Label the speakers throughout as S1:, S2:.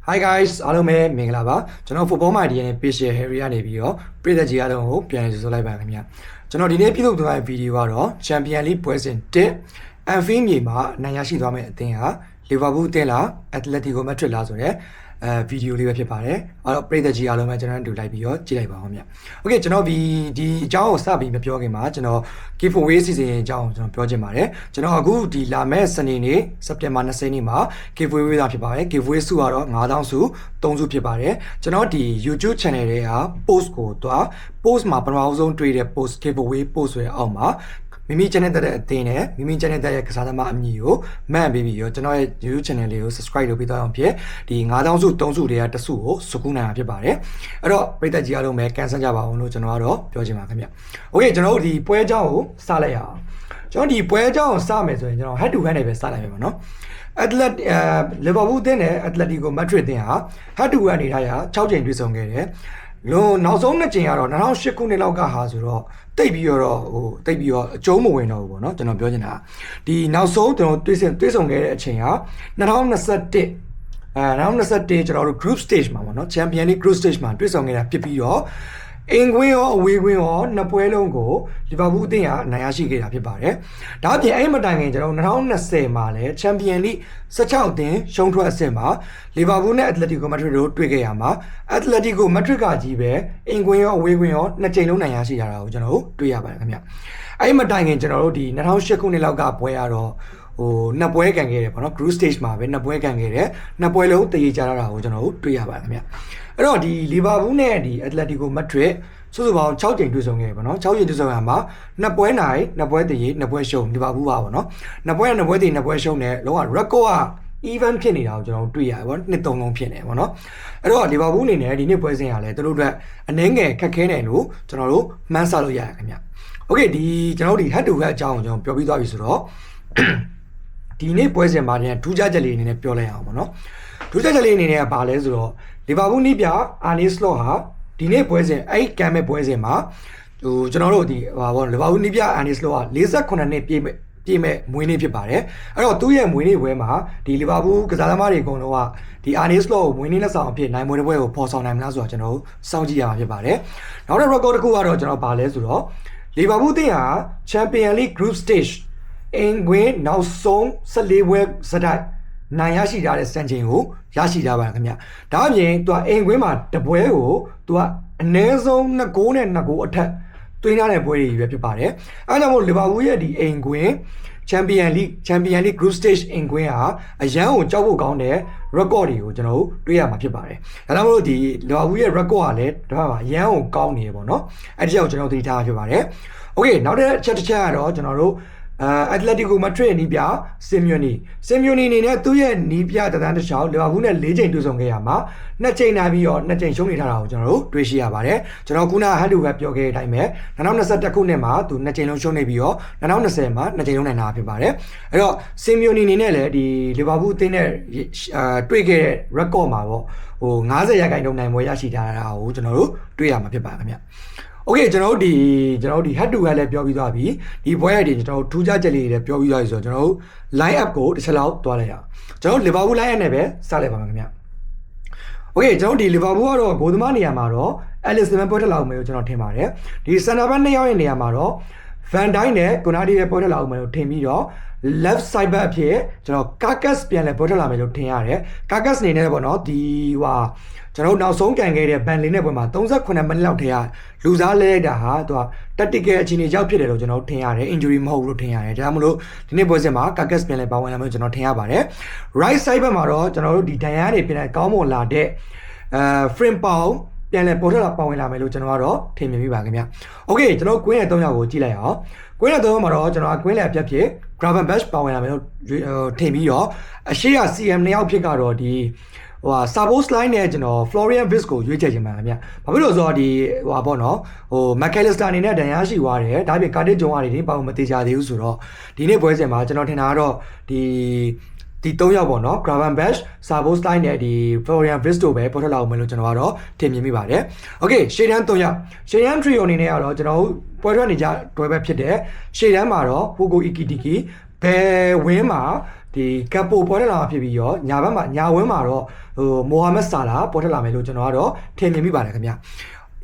S1: Hi guys အားလုံးပဲမင်္ဂလာပါကျွန်တော် Football My DNA Page Harry ကနေပြီးတော့ပြည်သက်ကြီးအားလုံးကိုပြန်လည်ဆိုလိုက်ပါခင်ဗျာကျွန်တော်ဒီနေ့ပြုလုပ်သွားတဲ့ဗီဒီယိုကတော့ Champion League ပွဲစဉ်1 Anfield မြေမှာနိုင်ရရှိသွားမယ့်အသင်းဟာ Liverpool အသင်းလား Atletico Madrid လားဆိုတဲ့ဗီဒီယိုလေးပဲဖြစ်ပါတယ်အဲ့တော့ပြည်သက်ကြီးအားလုံးပဲကျွန်တော်တို့လိုက်ပြီးတော့ကြည့်လိုက်ပါဦးခင်ဗျာ Okay ကျွန်တော်ဒီအကြောင်းကိုစပြီးမပြောခင်မှာကျွန်တော် giveaway စီစဉ်အကြောင်းကျွန်တော်ပြောချင်ပါတယ်ကျွန်တော်အခုဒီလာမယ့်စနေနေ့စက်တင်ဘာ20နေ့မှာ giveaway ဝေးတာဖြစ်ပါတယ် giveaway စုကတော့ 9000 စု3စုဖြစ်ပါတယ်ကျွန်တော်ဒီ YouTube channel တွေက post ကိုတော့ post မှာပထမဆုံးတွေ့တဲ့ post giveaway post ဆိုတဲ့အောက်မှာမိမိ channel တဲ့အသင်းနဲ့မိမိ channel ရဲ့ကစားသမားအမည်ကိုမှတ်ပေးပြီးတော့ကျွန်တော်ရဲ့ YouTube channel လေးကို subscribe လုပ်ပေးတော့အောင်ဖြစ်ဒီ9000စု3စုတွေကတစုကိုစုကူးနိုင်တာဖြစ်ပါတယ်အဲ့တော့ပြည်သက်ကြီးအားလုံးပဲ cancel ကြပါအောင်လို့ကျွန်တော်ကတော့ပြောချင်ပါခင်ဗျ Okay ကျွန်တော်တို့ဒီပွဲအကြောင်းကိုစလိုက်ရအောင်ကျွန်တော်ဒီပွဲအကြောင်းကိုစမယ်ဆိုရင်ကျွန်တော် head to head နဲ့ပဲစလိုက်မယ်ပေါ့နော်Liverpool အသင်းနဲ့ Atletico Madrid အသင်းဟာ head to head အနေထားရ6ချိန်တွေ့ဆုံခဲ့တယ်နောက်ဆုံးနှစ်ချိန်ကတော့2008ခုနှစ်လောက်ကဟာဆိုတော့တိတ်ပြီးတော့အကျုံးမဝင်တော့ဘူးပေါ့နော်ကျွန်တော်ပြောချင်တာဒီနောက်ဆုံးကျွန်တော်တွေ့ဆုံခဲ့တဲ့အချိန်က2021ကျွန်တော်တို့ group stage မှာပေါ့နော် Champion League group stage မှာတွေ့ဆုံခဲ့တာဖြစ်ပြီးတော့အင်ကွင်းရောအဝေးကွင်းရောနှစ်ပွဲလုံးကိုလီဗာပူးအသင်းဟာနိုင်ရရှိခဲ့တာဖြစ်ပါတယ်။ဒါအပြင်အဲ့မတိုင်ခင်ကျွန်တော်2020မှာလည်း Champion League 16အသင်းရှုံးထွက်အဆင့်မှာလီဗာပူးနဲ့ Atletico Madrid တို့တွေ့ခဲ့ရမှာ Atletico Madrid ကကြီးပဲအင်ကွင်းရောအဝေးကွင်းရောနှစ်ကြိမ်လုံးနိုင်ရရှိကြတာကိုကျွန်တော်တို့တွေ့ရပါတယ်ခင်ဗျ။အဲ့မတိုင်ခင်ကျွန်တော်တို့ဒီ2008ခုနှစ်လောက်ကပွဲရတော့နှစ်ပွဲကန်ခဲ့တယ်ပေါ့နော် group stage မှာပဲနှစ်ပွဲကန်ခဲ့တယ်နှစ်ပွဲလုံးတည်ကြတာကိုကျွန်တော်တို့တွေ့ရပါတယ်ခင်ဗျအဲ့တော့ဒီလီဗာပူးနဲ့ဒီ Atletico Madrid စုစုပေါင်း6ကြိမ်တွေ့ဆုံခဲ့ပေါ့နော်6ကြိမ်တွေ့ဆုံရမှာနှစ်ပွဲနိုင်နှစ်ပွဲတည်နှစ်ပွဲရှုံးလီဗာပူးပါပေါ့နော်နှစ်ပွဲနှစ်ပွဲတည်နှစ်ပွဲရှုံးတယ်လောက record က even ဖြစ်နေတာကိုကျွန်တော်တို့တွေ့ရတယ်ပေါ့နှစ်သုံးလုံးဖြစ်နေပေါ့နော်အဲ့တော့လီဗာပူးအနေနဲ့ဒီနေ့ပွဲစဉ်ကလည်းသူတို့အတွက်အနည်းငယ်ခက်ခဲတယ်လို့ကျွန်တော်တို့မှန်းဆလို့ရရခင်ဗျ Okay ဒီကျွန်တော်တို့ဒီ head to head အကြောင်းကိုကျွန်တော်ပြောပြီးသွားပြီဆိုတော့ဒီနေ့ပွဲစဉ်မှာထူးခြားချက်လေးအနေနဲ့ပြောလိုက်အောင်ပေါ့နော်ထူးခြားချက်လေးအနေနဲ့ကဘာလဲဆိုတော့လီဗာပူးနီးပြအာနီစလော့ဟာဒီနေ့ပွဲစဉ်အဲ့ကံမဲ့ပွဲစဉ်မှာကျွန်တော်တို့ဒီဟာပေါ့လီဗာပူးနီးပြအာနီစလော့က48နှစ်ပြည့်မဲ့မွေးနေ့ဖြစ်ပါတယ်အဲ့တော့သူ့ရဲ့မွေးနေ့ပွဲမှာဒီလီဗာပူးကစားသမားတွေအကုန်လုံးကဒီအာနီစလော့ကိုမွေးနေ့လက်ဆောင်အဖြစ်နိုင်မွေးတဲ့ပွဲကိုပေါ်ဆောင်နိုင်မလားဆိုတာကျွန်တော်တို့စောင့်ကြည့်ရမှာဖြစ်ပါတယ်နောက်တစ် record တစ်ခုကတော့ကျွန်တော်ဗာလဲဆိုတော့လီဗာပူးအသင်းဟာ Champion League Group Stage အင်ကွင်းနောက်ဆုံး14ပွဲစတိုက်နိုင်ရရှိထားတဲ့စံချိန်ကိုရရှိထားပါခင်ဗျဒါအပြင်သူကအင်ကွင်းမှာတပွဲကိုသူကအနည်းဆုံး2ဂိုးနဲ့2ဂိုးအထက်သွင်းထားတဲ့ပွဲတွေပဲဖြစ်ပါတယ်အဲဒါကြောင့်မို့လီဗာပူးရဲ့ဒီအင်ကွင်း Champion League Group Stage အင်ကွင်းဟာအရန်ကိုကြောက်ဖို့ကောင်းတဲ့ record တွေကိုကျွန်တော်တို့တွေ့ရမှာဖြစ်ပါတယ်ဒါကြောင့်မို့ဒီလီဗာပူးရဲ့ record ကလည်းဒါပါအရန်ကိုကောင်းနေပေါ့နော်အဲဒီကြောင့်ကျွန်တော်သိထားဖြစ်ပါတယ် Okay နောက်တစ်ချက်ကတော့ကျွန်တော်တို့Atletico Madrid နီးပြ Simeone အနေနဲ့သူ့ရဲ့နီးပြတန်းတစ်ချောင်းလီဗာပူးနဲ့4ချိန်တွေ့ဆုံခဲ့ရမှာ2ချိန်နိုင်ပြီးတော့2ချိန်ရှုံးနေထားတာကိုကျွန်တော်တို့တွေ့ရှိရပါတယ်ကျွန်တော်ခုနဟန်တူပဲပြောခဲ့တဲ့အတိုင်းပဲ2021ခုနှစ်မှာသူ2ချိန်လုံးရှုံးနေပြီးတော့2020မှာ2ချိန်လုံးနိုင်တာဖြစ်ပါတယ်အဲ့တော့ Simeone အနေနဲ့လည်းဒီလီဗာပူးအသင်းနဲ့တွေ့ခဲ့တဲ့ record မှာပေါ့90ရာခိုင်နှုန်းနိုင်ပွဲရရှိထားတာကိုကျွန်တော်တို့တွေ့ရမှာဖြစ်ပါတယ်ခင်ဗျOkay ကျွန်တော်တို့ဒီ head to head လည်းပြောပြီးသွားပြီဒီပွဲရည်ကျွန်တော်တို့ထူးခြားချက်လေးတွေလည်းပြောပြီးသွားပြီဆိုတော့ကျွန်တော်တို့ line up ကိုတစ်ချက်လောက်တွားလိုက်ရအောင်ကျွန်တော်တို့ Liverpool line up နဲ့ပဲစလိုက်ပါမယ်ခင်ဗျ Okay ကျွန်တော်တို့ဒီ Liverpool ကတော့ဂိုးသမားနေရာမှာတော့ Alisson ပဲပွဲထက်လောက်မယ်လို့ကျွန်တော်ထင်ပါတယ်ဒီ center back 2ယောက်ရဲ့နေရာမှာတော့ Van Dijk နဲ့ Konate ပဲပွဲထက်လောက်မယ်လို့ထင်ပြီးတော့ left side back အဖြစ်ကျွန်တော် Carcass ပြန်လဲပွဲထက်လာမယ်လို့ထင်ရတယ် Carcass အနေနဲ့ပေါ့နော်ဒီကျွန်တော်နောက်ဆုံးကန်ခဲ့တဲ့ဘန်လင်းနဲ့ပွဲမှာ38မိနစ်လောက်ထဲကလူစားလဲလိုက်တာဟာသူက tactical အခြေအနေကြောင့်ဖြစ်တယ်လို့ကျွန်တော်ထင်ရတယ် injury မဟုတ်ဘူးလို့ထင်ရတယ်ဒါကြောင့်မလို့ဒီနေ့ပွဲစဉ်မှာ Carcass ပြန်လဲပါဝင်လာမယ်လို့ကျွန်တော်ထင်ရပါတယ် right side ဘက်မှာတော့ကျွန်တော်တို့ဒီဒဏ်ရာတွေပြန်လဲကောင်းမွန်လာတဲ့ frame ပေါင်ပြန်လဲပေါ်ထက်လာပါဝင်လာမယ်လို့ကျွန်တော်ကတော့ထင်မြင်မိပါခင်ဗျ Okay ကျွန်တော်ကွင်းရဲ့3ယောက်ကိုကြည့်လိုက်အောင်ကွင်းရဲ့3ယောက်မှာတော့ကျွန်တော်ကွင်းလေအပြတ်ဖြစ် Gravenberch ပါဝင်လာမယ်လို့ထင်ပြီးတော့အရှိရ CM 2ယောက်ဖြစ်ကတော့ဒီSabos line နဲ့ကျွန်တော် Florian Wirtz ကိုရွေးချယ်ခြင်းပါခင်ဗျ။ဘာဖြစ်လို့ဆိုတော့ဒီပေါ့နော်McAllister အနေနဲ့ဒဏ်ရာရှိသွားတယ်။ဒါပြင် Cardiff ဂျုံကနေဘာမှမသေးကြသေးဘူးဆိုတော့ဒီနေ့ပွဲစဉ်မှာကျွန်တော်ထင်တာကတော့ဒီ3ယောက်ပေါ့နော် Gravenberch, Sabos line နဲ့ဒီ Florian Wirtz တို့ပဲပေါ်ထွက်လာအောင်မယ်လို့ကျွန်တော်ကတော့ထင်မြင်မိပါတယ်။ Okay ရှေ့တန်း3ယောက် ရှေ့တန်း trio အနေနဲ့ကတော့ကျွန်တော်ပွဲထွက်နေကြတွဲပဲဖြစ်တဲ့ရှေ့တန်းမှာတော့ Hugo Ekitike ဘယ်ဝင်းမှာ ဒီကပ်ပိုပေါ်ထလာဖြစ်ပြီးရောညာဘက်မှာညာဝင်းမှာတော့မိုဟာမက်ဆာလာပေါ်ထလာမယ်လို့ကျွန်တော်ကတော့ထင်မြင်မိပါတယ်ခင်ဗျ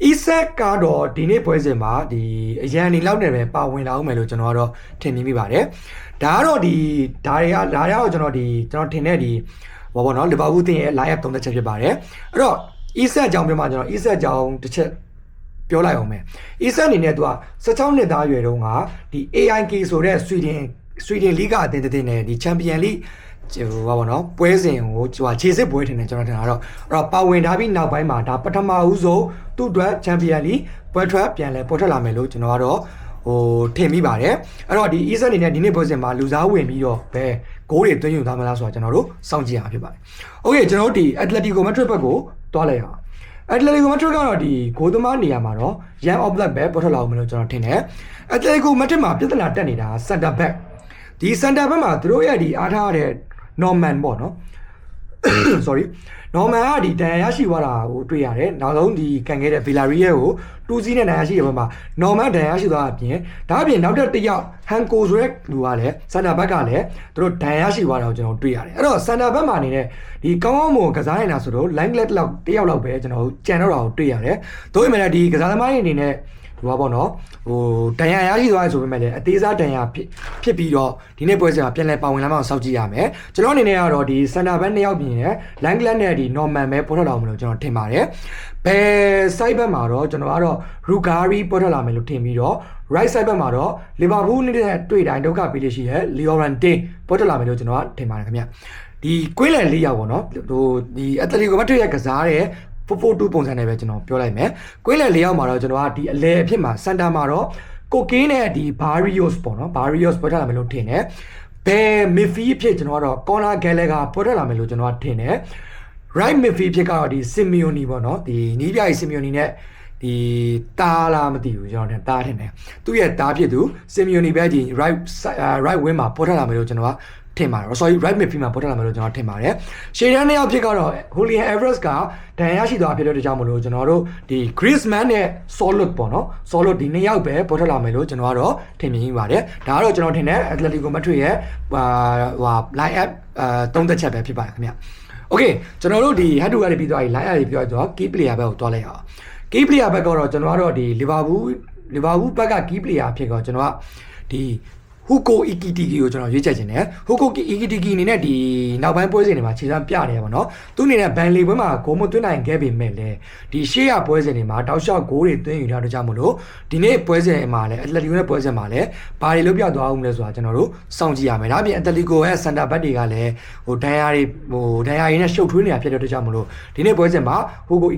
S1: အီဆက်ကတော့ဒီနေ့ပွဲစဉ်မှာဒီအရန်နေလောက်နေပဲပါဝင်လာအောင်မယ်လို့ကျွန်တော်ကတော့ထင်မြင်မိပါတယ်ဒါကတော့ဒါကတော့ကျွန်တော်ထင်တဲ့ဘောပေါ့နော်လီဗာပူးတင်ရဲ့ line up သုံးသက်ချက်ဖြစ်ပါတယ်အဲ့တော့အီဆက်အကြောင်းပြောမှကျွန်တော်အီဆက်အကြောင်းတစ်ချက်ပြောလိုက်အောင်မယ်အီဆက်အနေနဲ့သူက16နှစ်သားအရွယ်တုန်းကဒီ AIK ဆိုတဲ့ဆွီဒင်လိဂအသင်းတစ်နဲ့ဒီချန်ပီယံလိဘာပေါ့နော်ပွဲစဉ်ကိုခြေစစ်ပွဲထင်တယ်ကျွန်တော်ထင်တာတော့အဲ့တော့ပါဝင်ထားပြီးနောက်ပိုင်းမှာဒါပထမဦးဆုံးသူ့အတွက်ချန်ပီယံလိပွဲထွက်ပြန်လဲပေါ်ထွက်လာမယ်လို့ကျွန်တော်ကတော့ထင်မိပါတယ်အဲ့တော့ဒီ ESA အနေနဲ့ဒီနေ့ပွဲစဉ်မှာလူစားဝင်ပြီးတော့ဘယ်ဂိုးတွေသွင်းယူသားမလားဆိုတာကျွန်တော်တို့စောင့်ကြည့်ရမှာဖြစ်ပါတယ်။ Okay ကျွန်တော်တို့ဒီ Atletico Madrid ဘက်ကိုတွားလိုက်အောင်။ Atletico Madrid ကတော့ဒီဂိုးသမားနေရာမှာတော့ Jan Oblak ပဲပေါ်ထွက်လာအောင်မလို့ကျွန်တော်ထင်တယ်။ Atletico Madrid မှာပြဿနာတက်နေတာ center back ဒီ center back မှာသူတို့ရဲ့ဒီအားထားရတဲ့ Norman ပေါ့နော် sorry Norman ကဒီတန်ရရှိသွားတာကိုတွေ့ရတယ်နောက်ဆုံးဒီကန်ခဲ့တဲ့ Villarreal ကို2-0နဲ့တန်ရရှိရမှာ Norman တန်ရရှိသွားအပြင်ဒါအပြင်နောက်တစ်ယောက် Hanko ဆိုတဲ့လူကလည်း center back ကလည်းသူတို့တန်ရရှိသွားတာကိုကျွန်တော်တွေ့ရတယ်အဲ့တော့ center back မှာနေတဲ့ဒီကောင်းကောင်းမွန်ကစားနေတာဆိုတော့ Langlet လောက်တယောက်လောက်ပဲကျွန်တော်ကြံတော့တာကိုတွေ့ရတယ်တို့ပေမဲ့ဒီကစားသမားတွေအနေနဲ့ဒီပါပေါ့နော်တန်ရရရှိသွားရဆိုပေမဲ့လည်းအသေးစားတန်ရဖြစ်ပြီးတော့ဒီနေ့ပွဲစဉ်မှာပြန်လည်ပါဝင်လာမှစောင့်ကြည့်ရမယ်ကျွန်တော်အနေနဲ့ကတော့ဒီ center back 2ယောက်ပြင်နဲ့ Langlet နဲ့ဒီ Norman ပဲပေါ်ထွက်လာအောင်လို့ကျွန်တော်ထင်ပါတယ်ဘယ် side back မှာတော့ကျွန်တော်ကတော့ Rugari ပေါ်ထွက်လာမယ်လို့ထင်ပြီးတော့ right side back မှာတော့ Liverpool နဲ့တွေ့တိုင်းဒုက္ခပေးလို့ရှိရဲ Llorente ပေါ်ထွက်လာမယ်လို့ကျွန်တော်ကထင်ပါတယ်ခင်ဗျဒီကွင်းလယ်၄ယောက်ပေါ့နော်ဒီ Atletico Madrid ရဲ့ကစားတဲ့4-4-2 ပုံစံနဲ့ပဲကျွန်တော်ပြောလိုက်မယ်။ကွင်းလယ်၄ယောက်မှာတော့ကျွန်တော်ကဒီအလဲအဖြစ်မှာစန်တာမှာတော့ကိုကင်းနဲ့ဒီ Barrios ပေါ့နော် Barrios ပေါ်ထွက်လာမယ်လို့ထင်တယ်။ဘယ် midfield ဖြစ်ကျွန်တော်ကတော့ Conor Gallagher ပေါ်ထွက်လာမယ်လို့ကျွန်တော်ကထင်တယ်။ right midfield ဖြစ်ကတော့ဒီ Simeone ပေါ့နော်ဒီနီးပြကြီး Simeone နဲ့ဒီတားလားမသိဘူးကျွန်တော်တားထင်တယ်။သူ့ရဲ့တားဖြစ်သူ Simeone ပဲဒီ right wing မှာပေါ်ထွက်လာမယ်လို့ကျွန်တော်ကထင်ပါတယ် sorry right midfield မှာပေါ်ထွက်လာမယ်လို့ကျွန်တော်ထင်ပါတယ်ရှေ့တန်းနှစ်ယောက်ဖြစ်ကတော့ Julian Alvarez ကဒဏ်ရာရှိသွားဖြစ်တဲ့ကြောင့်မလို့ကျွန်တော်တို့ဒီ Griezmann နဲ့ Solid ပေါ့နော် Solid ဒီနှစ်ယောက်ပဲပေါ်ထွက်လာမယ်လို့ကျွန်တော်ကတော့ထင်မြင်မိပါတယ်ဒါကတော့ကျွန်တော်ထင်တယ် Atletico Madrid ရဲ့line up သုံးသက်ချက်ပဲဖြစ်ပါတယ်ခင်ဗျ Okay ကျွန်တော်တို့ဒီ head to head ပြီးသွားပြီ line up ပြီးသွားတော့ key player ဘက်ကိုတွားလိုက်အောင် key player ဘက်ကတော့ကျွန်တော်တို့ဒီ Liverpool ဘက်က key player ဖြစ်တော့ကျွန်တော်ကဒီHugo Ekitike ကိုကျွန်တော်ရွေးချယ်ခြင်းတယ် Hugo Ekitike အနေနဲ့ဒီနောက်ပိုင်းပွဲစဉ်တွေမှာခြေစမ်းပြနေရပါတော့သူအနေနဲ့ဘန်လီပွဲမှာဂိုးမသွင်းနိုင်ခဲ့ပေမဲ့လည်းဒီရှေ့ရပွဲစဉ်တွေမှာတောက်လျှောက်ဂိုးတွေသွင်းယူထားတဲ့ကြောင့်မလို့ဒီနေ့ပွဲစဉ်မှာလည်း Atletico ရဲ့ပွဲစဉ်မှာလည်းဘာတွေလုပ်ပြသွားအောင်လဲဆိုတာကျွန်တော်တို့စောင့်ကြည့်ရမယ်ဒါအပြင် Atletico ရဲ့ center back တွေကလည်းဒဏ်ရာတွေနဲ့ရှုပ်ထွေးနေတာဖြစ်တဲ့ကြောင့်မလို့ဒီနေ့ပွဲစဉ်မှာ Hugo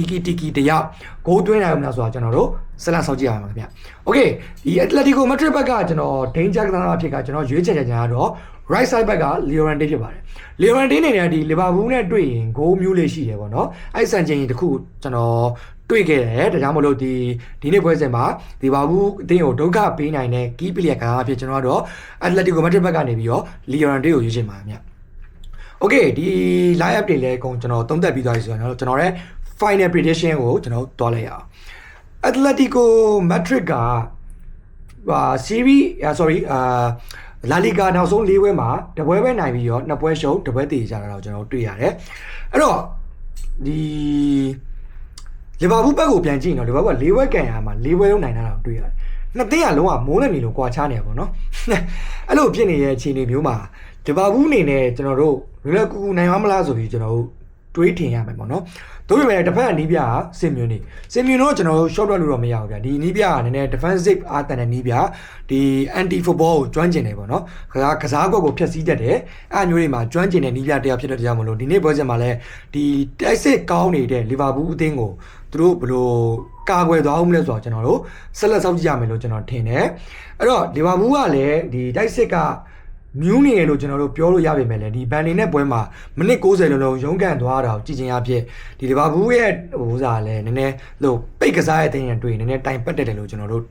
S1: Ekitike တယောက်ဂိုးသွင်းနိုင်မလားဆိုတာကျွန်တော်တို့ဆက်လက်စောင့်ကြည့်ရအောင်ခင်ဗျ။ Okay ဒီ Atletico Madrid ဘက်ကကျွန်တော် danger ကစားတာဖြစ်ကကျွန်တော်ရွေးချယ်ချင်တာကတော့ right side back က Llorente ဖြစ်ပါတယ်။ Llorente အနေနဲ့ဒီ Liverpool နဲ့တွေ့ရင်ဂိုးမျိုးလေးရှိတယ်ပေါ့နော်။အဲ့စံချိန်တစ်ခုကျွန်တော်တွေ့ခဲ့တယ်ဒါကြောင့်မလို့ဒီနေ့ပွဲစဉ်မှာ Liverpool အသင်းကိုဒုက္ခပေးနိုင်တဲ့ key player ကဖြစ်ကျွန်တော်ကတော့ Atletico Madrid ဘက်ကနေပြီးတော့ Llorente ကိုရွေးချယ်ပါခင်ဗျ။ Okay ဒီ line up တွေလည်းအကုန်ကျွန်တော်သုံးသပ်ပြီးသွားပြီဆိုတော့ကျွန်တော်ရဲ့ final prediction ကိုကျွန်တော်တွားလိုက်ရအောင် Atletico Madrid ကseries sorry La Liga နောက်ဆုံး၄ပွဲမှာတပွဲပဲနိုင်ပြီးတော့နှစ်ပွဲရှုံးတပွဲတည်ကြတာတော့ကျွန်တော်တွေ့ရတယ်အဲ့တော့ဒီ Liverpool ဘက်ကိုပြန်ကြည့်ရင်တော့ Liverpool က၄ပွဲကန်ရမှာ၄ပွဲလုံးနိုင်တာတော့တွေ့ရတယ်နှစ်သင်းကလုံးဝမိုးလည်းနေလို့ကွာခြားနေရပါတော့အဲ့လိုဖြစ်နေတဲ့အခြေအနေမျိုးမှာ Liverpool အနေနဲ့ကျွန်တော်တို့လွယ်လွယ်ကူကူနိုင်မှာမလားဆိုပြီးကျွန်တော်တို့တွေးထင်ရမယ်ပေါ့နော်တို့ပေမဲ့တစ်ဖက်နီးပြကSimeoneတော့ကျွန်တော်တို့ short လို့တော့မရဘူးဗျာဒီနီးပြကနည်းနည်း defensive အားတန်တဲ့နီးပြဒီ anti football ကိုကျွမ်းကျင်တယ်ပေါ့နော်ကစားကွက်ကိုဖျက်ဆီးတတ်တယ်အဲ့မျိုးတွေမှာကျွမ်းကျင်တဲ့နီးပြတရားဖြစ်တဲ့တရားမလို့ဒီနေ့ပွဲစဉ်မှာလည်းဒီတိုက်စစ်ကောင်းနေတဲ့ Liverpool အသင်းကိုသူတို့ဘယ်လိုကာကွယ်သွားအောင်မလဲဆိုတော့ကျွန်တော်တို့ဆက်လက်စောင့်ကြည့်ရမယ်လို့ကျွန်တော်ထင်တယ်အဲ့တော့ Liverpool ကလည်းဒီတိုက်စစ်ကမြူးနေရလို့ကျွန်တော်တို့ပြောလို့ရပါမယ်လေဒီဘန်နေနဲ့ပွဲမှာမိနစ်60လုံးလုံးရုန်းကန်သွားတာကိုကြည်ချင်းအဖြစ်ဒီလီဗာပူးရဲ့ဟိုစားလဲနည်းနည်းလို့ပိတ်ကစားရဲ့အသင်းရတွေ့နည်းနည်းတိုင်ပတ်တယ်လို့ကျွန်တော်တို့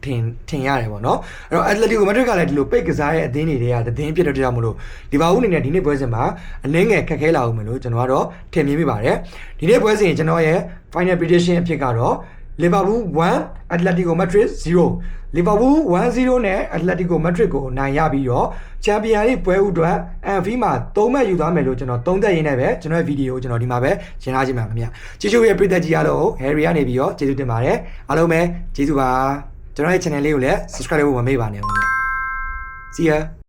S1: ထင်ရတယ်ပေါ့နော်အဲ့တော့ Atletico Madrid ကလည်းဒီလိုပိတ်ကစားရဲ့အသင်းတွေကသတင်းဖြစ်တဲ့ကြောင့်မလို့လီဗာပူးအနေနဲ့ဒီနေ့ပွဲစဉ်မှာအနည်းငယ်ခက်ခဲလာအောင်မယ်လို့ကျွန်တော်ကတော့ထင်မြင်မိပါတယ်ဒီနေ့ပွဲစဉ်ကျွန်တော်ရဲ့ final prediction အဖြစ်ကတော့ Liverpool 1 Atletico Madrid 0 Liverpool 1-0 နဲ့ Atletico Madrid ကိုနိုင်ရပြီးတော့ Champions League ပွဲဥအတွက် Anfield မှာ3မှတ်ယူသွားမယ်လို့ကျွန်တော်သုံးသပ်ရင်းနဲ့ပဲကျွန်တော်ရဲ့ဗီဒီယိုကိုကျွန်တော်ဒီမှာပဲရှင်းထားခြင်းပါခင်ဗျာကျေးဇူးရဲ့ပရိသတ်ကြီးအားလုံး Harry ကနေပြီးတော့ကျေးဇူးတင်ပါတယ်အားလုံးပဲကျေးဇူးပါကျွန်တော်ရဲ့ channel လေးကိုလည်း subscribe လုပ်ဖို့မမေ့ပါနဲ့ခင်ဗျာ See ya